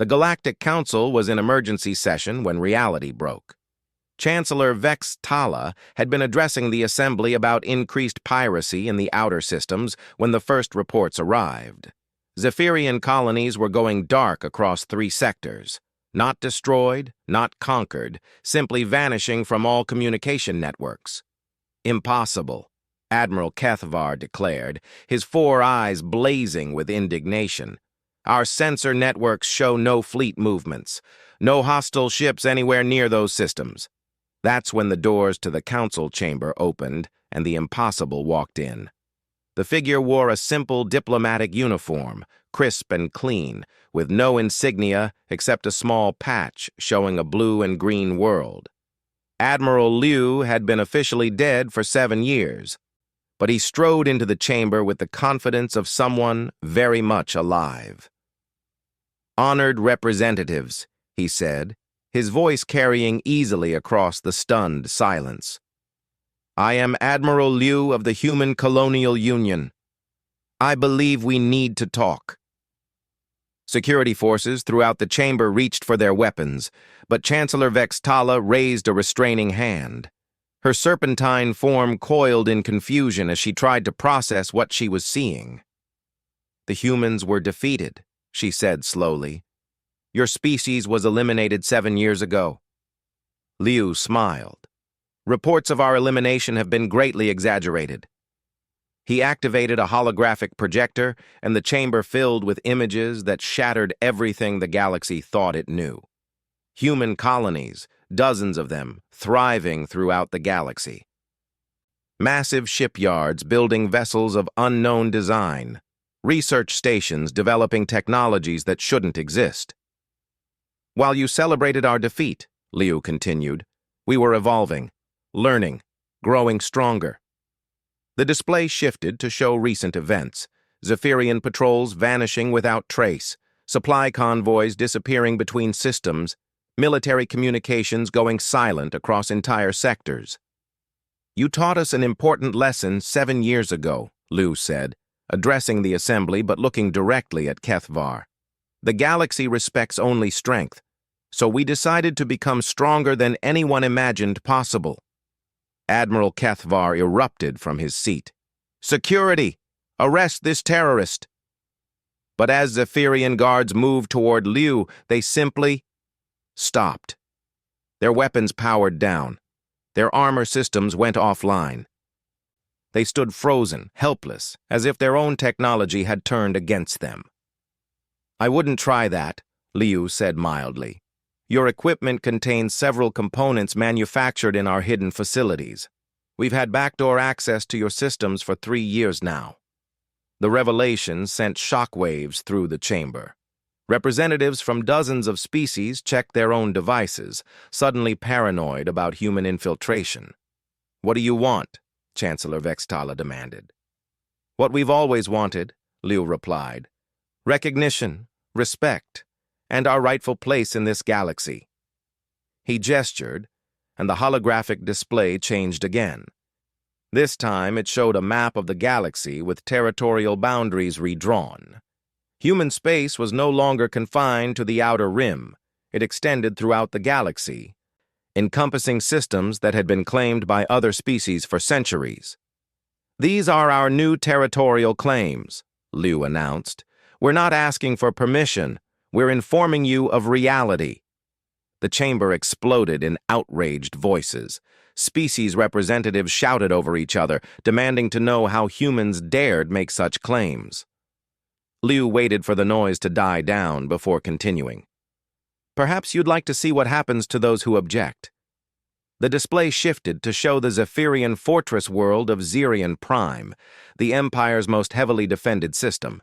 The Galactic Council was in emergency session when reality broke. Chancellor Vex Tala had been addressing the Assembly about increased piracy in the outer systems when the first reports arrived. Zephyrian colonies were going dark across 3 sectors. Not destroyed, not conquered, simply vanishing from all communication networks. Impossible, Admiral Kethvar declared, his 4 eyes blazing with indignation. Our sensor networks show no fleet movements, no hostile ships anywhere near those systems. That's when the doors to the council chamber opened and the impossible walked in. The figure wore a simple diplomatic uniform, crisp and clean, with no insignia except a small patch showing a blue and green world. Admiral Liu had been officially dead for 7 years, but he strode into the chamber with the confidence of someone very much alive. "Honored representatives," he said, his voice carrying easily across the stunned silence. "I am Admiral Liu of the Human Colonial Union. I believe we need to talk." Security forces throughout the chamber reached for their weapons, but Chancellor Vex Tala raised a restraining hand. Her serpentine form coiled in confusion as she tried to process what she was seeing. "The humans were defeated," she said slowly. "Your species was eliminated 7 years ago." Liu smiled. "Reports of our elimination have been greatly exaggerated." He activated a holographic projector, and the chamber filled with images that shattered everything the galaxy thought it knew. Human colonies, dozens of them, thriving throughout the galaxy. Massive shipyards building vessels of unknown design. Research stations developing technologies that shouldn't exist. "While you celebrated our defeat," Liu continued, "we were evolving, learning, growing stronger." The display shifted to show recent events, Zephyrian patrols vanishing without trace, supply convoys disappearing between systems, military communications going silent across entire sectors. "You taught us an important lesson 7 years ago," Liu said, addressing the assembly but looking directly at Kethvar. "The galaxy respects only strength, so we decided to become stronger than anyone imagined possible." Admiral Kethvar erupted from his seat. "Security! Arrest this terrorist!" But as Zephyrian guards moved toward Liu, they simply stopped. Their weapons powered down. Their armor systems went offline. They stood frozen, helpless, as if their own technology had turned against them. "I wouldn't try that," Liu said mildly. "Your equipment contains several components manufactured in our hidden facilities. We've had backdoor access to your systems for 3 years now." The revelation sent shockwaves through the chamber. Representatives from dozens of species checked their own devices, suddenly paranoid about human infiltration. "What do you want?" Chancellor Vex Tala demanded. "What we've always wanted," Liu replied. "Recognition, respect, and our rightful place in this galaxy." He gestured, and the holographic display changed again. This time it showed a map of the galaxy with territorial boundaries redrawn. Human space was no longer confined to the outer rim. It extended throughout the galaxy, encompassing systems that had been claimed by other species for centuries. "These are our new territorial claims," Liu announced. "We're not asking for permission. We're informing you of reality." The chamber exploded in outraged voices. Species representatives shouted over each other, demanding to know how humans dared make such claims. Liu waited for the noise to die down before continuing. "Perhaps you'd like to see what happens to those who object." The display shifted to show the Zephyrian fortress world of Zirian Prime, the Empire's most heavily defended system.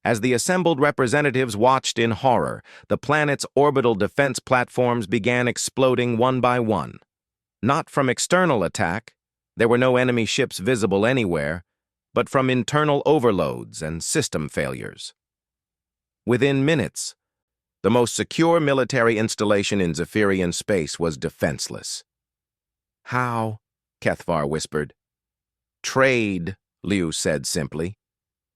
As the assembled representatives watched in horror, the planet's orbital defense platforms began exploding one by one. Not from external attack, there were no enemy ships visible anywhere, but from internal overloads and system failures. Within minutes, the most secure military installation in Zephyrian space was defenseless. "How?" Kethvar whispered. "Trade," Liu said simply.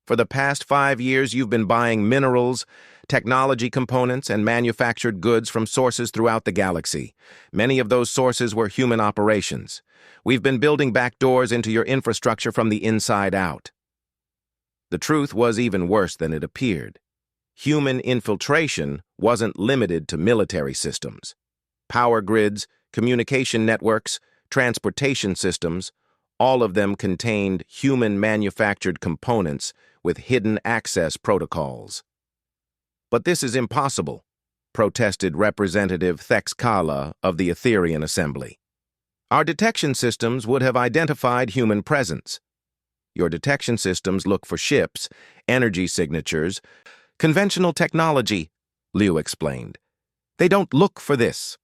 For the past 5 years, you've been buying minerals, technology components, and manufactured goods from sources throughout the galaxy. Many of those sources were human operations. We've been building back doors into your infrastructure from the inside out. The truth was even worse than it appeared. Human infiltration wasn't limited to military systems. Power grids, communication networks, transportation systems, all of them contained human-manufactured components with hidden access protocols. But this is impossible, protested Representative Thexkala of the Etherian Assembly. Our detection systems would have identified human presence. Your detection systems look for ships, energy signatures, conventional technology, Liu explained. They don't look for this.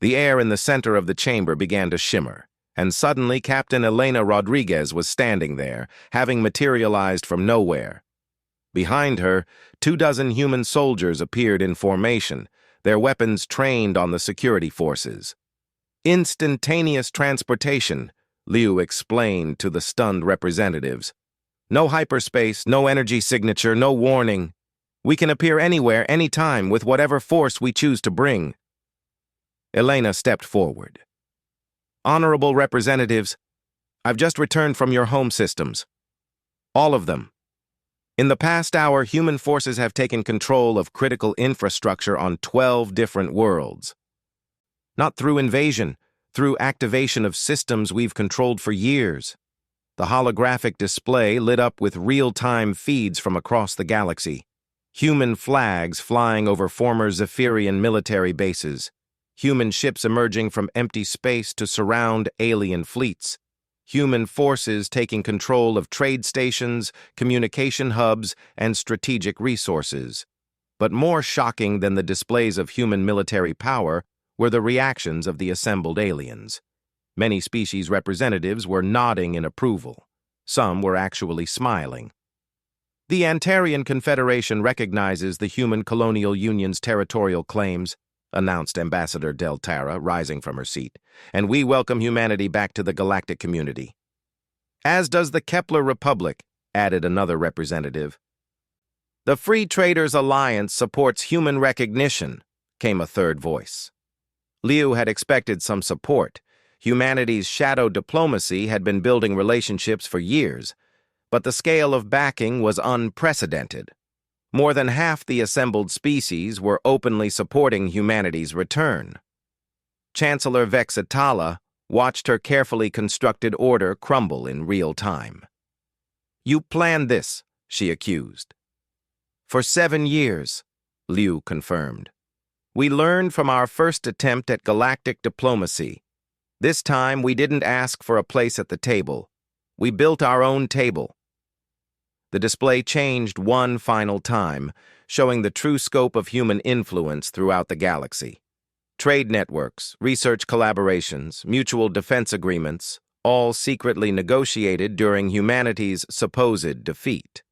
The air in the center of the chamber began to shimmer, and suddenly Captain Elena Rodriguez was standing there, having materialized from nowhere. Behind her, 24 human soldiers appeared in formation, their weapons trained on the security forces. Instantaneous transportation, Liu explained to the stunned representatives. No hyperspace, no energy signature, no warning. We can appear anywhere, anytime, with whatever force we choose to bring. Elena stepped forward. Honorable representatives, I've just returned from your home systems. All of them. In the past hour, human forces have taken control of critical infrastructure on 12 different worlds. Not through invasion, through activation of systems we've controlled for years. The holographic display lit up with real-time feeds from across the galaxy. Human flags flying over former Zephyrian military bases. Human ships emerging from empty space to surround alien fleets. Human forces taking control of trade stations, communication hubs, and strategic resources. But more shocking than the displays of human military power were the reactions of the assembled aliens. Many species representatives were nodding in approval. Some were actually smiling. The Antarian Confederation recognizes the Human Colonial Union's territorial claims, announced Ambassador Del Tara, rising from her seat, and we welcome humanity back to the galactic community. As does the Kepler Republic, added another representative. The Free Traders Alliance supports human recognition, came a third voice. Liu had expected some support. Humanity's shadow diplomacy had been building relationships for years, but the scale of backing was unprecedented. More than half the assembled species were openly supporting humanity's return. Chancellor Vex Atala watched her carefully constructed order crumble in real time. You planned this, she accused. For 7 years, Liu confirmed. We learned from our first attempt at galactic diplomacy. This time, we didn't ask for a place at the table. We built our own table. The display changed one final time, showing the true scope of human influence throughout the galaxy. Trade networks, research collaborations, mutual defense agreements, all secretly negotiated during humanity's supposed defeat.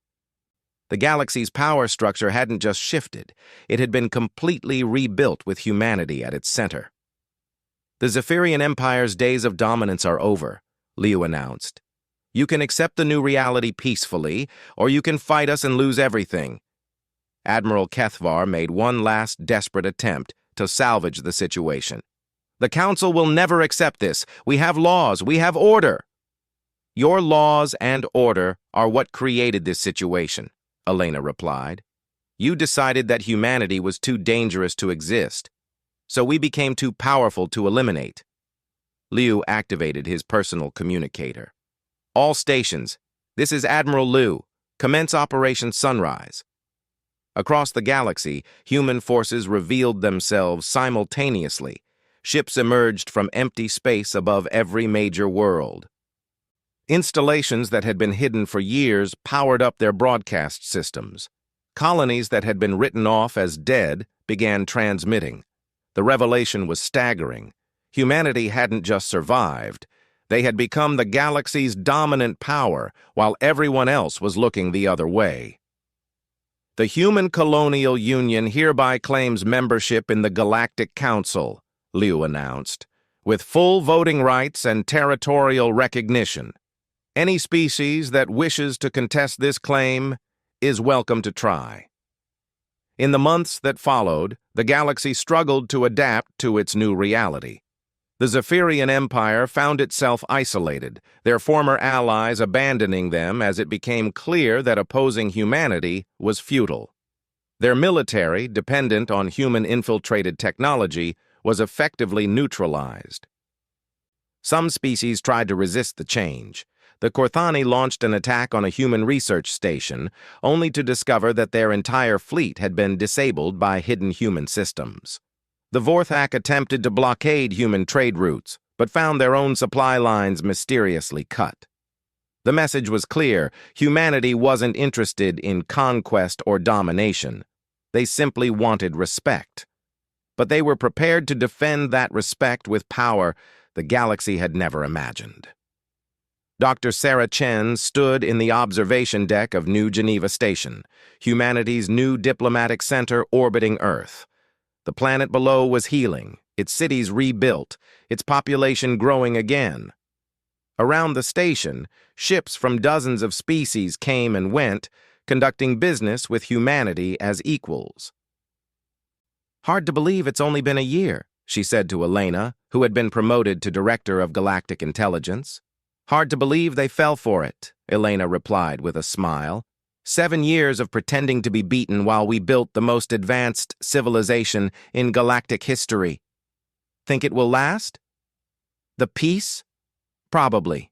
The galaxy's power structure hadn't just shifted, it had been completely rebuilt with humanity at its center. The Zephyrian Empire's days of dominance are over, Liu announced. You can accept the new reality peacefully, or you can fight us and lose everything. Admiral Kethvar made one last desperate attempt to salvage the situation. The Council will never accept this. We have laws. We have order. Your laws and order are what created this situation, Elena replied. You decided that humanity was too dangerous to exist, so we became too powerful to eliminate. Liu activated his personal communicator. All stations, this is Admiral Liu. Commence Operation Sunrise. Across the galaxy, human forces revealed themselves simultaneously. Ships emerged from empty space above every major world. Installations that had been hidden for years powered up their broadcast systems. Colonies that had been written off as dead began transmitting. The revelation was staggering. Humanity hadn't just survived. They had become the galaxy's dominant power, while everyone else was looking the other way. The Human Colonial Union hereby claims membership in the Galactic Council, Liu announced, with full voting rights and territorial recognition. Any species that wishes to contest this claim is welcome to try. In the months that followed, the galaxy struggled to adapt to its new reality. The Zephyrian Empire found itself isolated, their former allies abandoning them as it became clear that opposing humanity was futile. Their military, dependent on human-infiltrated technology, was effectively neutralized. Some species tried to resist the change. The Korthani launched an attack on a human research station, only to discover that their entire fleet had been disabled by hidden human systems. The Vorthak attempted to blockade human trade routes, but found their own supply lines mysteriously cut. The message was clear: humanity wasn't interested in conquest or domination. They simply wanted respect. But they were prepared to defend that respect with power the galaxy had never imagined. Dr. Sarah Chen stood in the observation deck of New Geneva Station, humanity's new diplomatic center orbiting Earth. The planet below was healing, its cities rebuilt, its population growing again. Around the station, ships from dozens of species came and went, conducting business with humanity as equals. "Hard to believe it's only been a year," she said to Elena, who had been promoted to Director of Galactic Intelligence. "Hard to believe they fell for it," Elena replied with a smile. 7 years of pretending to be beaten while we built the most advanced civilization in galactic history. Think it will last? The peace? Probably.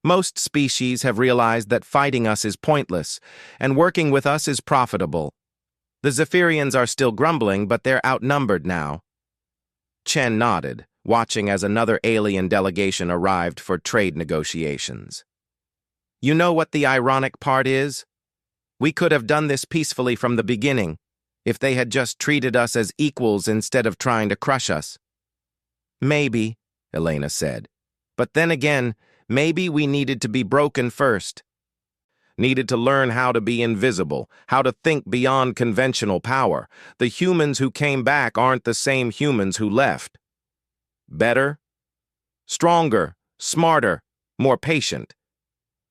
Most species have realized that fighting us is pointless, and working with us is profitable. The Zephyrians are still grumbling, but they're outnumbered now. Chen nodded, watching as another alien delegation arrived for trade negotiations. "You know what the ironic part is? We could have done this peacefully from the beginning, if they had just treated us as equals instead of trying to crush us." "Maybe," Elena said. "But then again, maybe we needed to be broken first. Needed to learn how to be invisible, how to think beyond conventional power. The humans who came back aren't the same humans who left. Better? Stronger, smarter, more patient."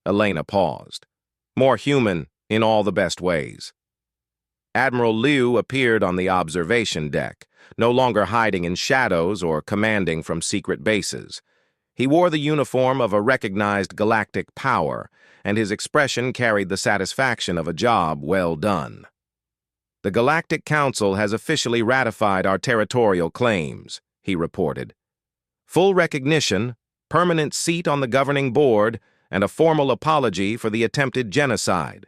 Elena paused. "More human in all the best ways." Admiral Liu appeared on the observation deck, no longer hiding in shadows or commanding from secret bases. He wore the uniform of a recognized galactic power, and his expression carried the satisfaction of a job well done. "The Galactic Council has officially ratified our territorial claims," he reported. "Full recognition, permanent seat on the governing board, and a formal apology for the attempted genocide."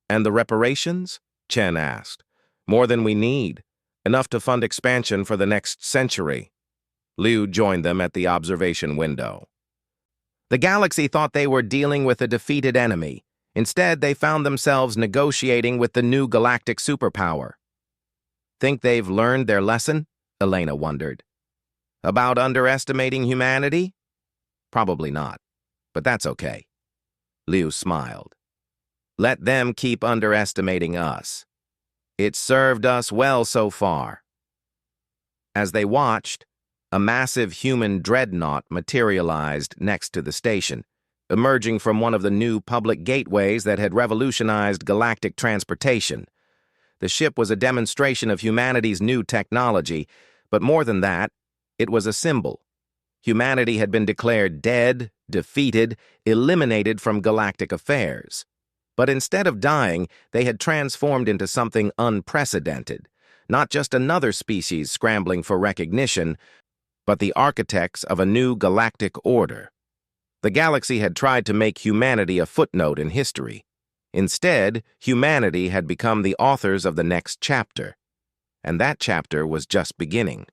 "And the reparations?" Chen asked. "More than we need, enough to fund expansion for the next century." Liu joined them at the observation window. The galaxy thought they were dealing with a defeated enemy. Instead, they found themselves negotiating with the new galactic superpower. "Think they've learned their lesson?" Elena wondered. "About underestimating humanity? Probably not, but that's okay." Liu smiled. "Let them keep underestimating us. It's served us well so far." As they watched, a massive human dreadnought materialized next to the station, emerging from one of the new public gateways that had revolutionized galactic transportation. The ship was a demonstration of humanity's new technology, but more than that, it was a symbol. Humanity had been declared dead, defeated, eliminated from galactic affairs. But instead of dying, they had transformed into something unprecedented, not just another species scrambling for recognition, but the architects of a new galactic order. The galaxy had tried to make humanity a footnote in history. Instead, humanity had become the authors of the next chapter. And that chapter was just beginning.